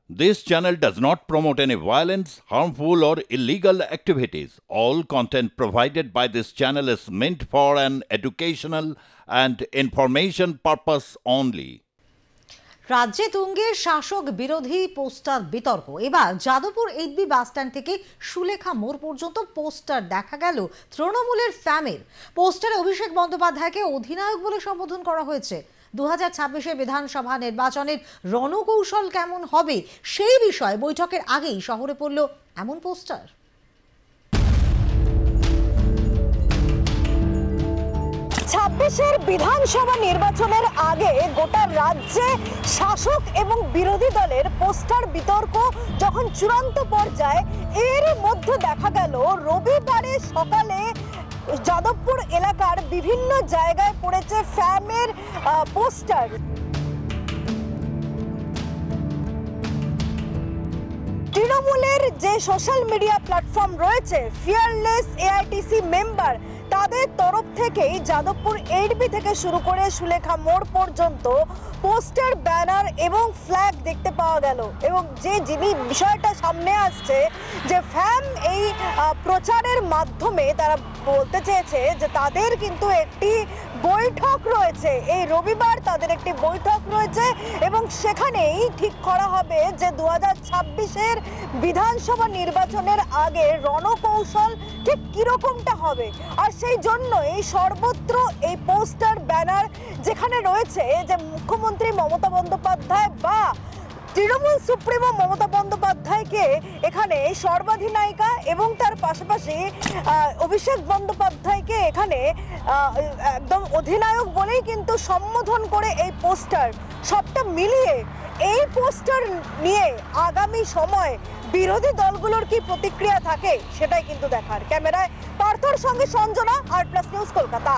This channel does not promote any violence, harmful, or illegal activities. All content provided by this channel is meant for an educational and information purpose only. রাজ্যে তুঙ্গে শাসক বিরোধী poster বিতর্ক। এবার Jadavpur HB bus stand থেকে সুলেখা মোড় পর্যন্ত poster দেখা গেল তৃণমূলের ফ্যামের। পোস্টারে অভিষেক বন্দ্যোপাধ্যায়কে অধিনায়ক বলে সম্বোধন করা হয়েছে। 2026 বিধানসভা নির্বাচনের রণকৌশল কেমন হবে সেই বিষয়ে বৈঠকের আগেই শহরে পড়ল এমন পোস্টার। ছাব্বিশের বিধানসভা নির্বাচনের আগে গোটা রাজ্যে শাসক এবং বিরোধী দলের পোস্টার বিতর্ক যখন চূড়ান্ত পর্যায়ে, এর মধ্যে দেখা গেল রবিবারে সকালে যাদবপুর এলাকার বিভিন্ন জায়গায় পড়েছে ফ্যামের পোস্টার। তৃণমূলের যে সোশ্যাল মিডিয়া প্ল্যাটফর্ম রয়েছে, ফিয়ারলেস এআইটিসি মেম্বার, তাদের তরফ থেকেই যাদবপুর এইচবি থেকে শুরু করে সুলেখা মোড় পর্যন্ত পোস্টার, ব্যানার এবং ফ্ল্যাগ দেখতে পাওয়া গেল। এবং যে বিষয়টা সামনে আসছে যে ফ্যাম এই প্রচারের মাধ্যমে তারা বলতে চেয়েছে যে তাদের কিন্তু একটি বৈঠক রয়েছে, এই রবিবার তাদের একটি বৈঠক রয়েছে এবং সেখানেই ঠিক করা হবে যে 2026-এর বিধানসভা নির্বাচনের আগে রণকৌশল ঠিক কিরকমটা হবে। আর সেই জন্যই সর্বত্র এই পোস্টার, ব্যানার যেখানে রয়েছে যে মুখ্যমন্ত্রী মমতা বন্দ্যোপাধ্যায় বা তৃণমূল সুপ্রিমো মমতা বন্দ্যোপাধ্যায়কে এখানে সর্বাধিনায়িকা এবং তার পাশাপাশি অভিষেক বন্দ্যোপাধ্যায়কে এখানে একদম অধিনায়ক বলেই কিন্তু সম্বোধন করে এই পোস্টার, সবটা মিলিয়ে এই পোস্টার নিয়ে আগামী সময় বিরোধী দলগুলোর কি প্রতিক্রিয়া থাকে সেটাই কিন্তু দেখার। ক্যামেরায় পার্থর সঙ্গে সঞ্জনা, আর প্লাস নিউজ, কলকাতা।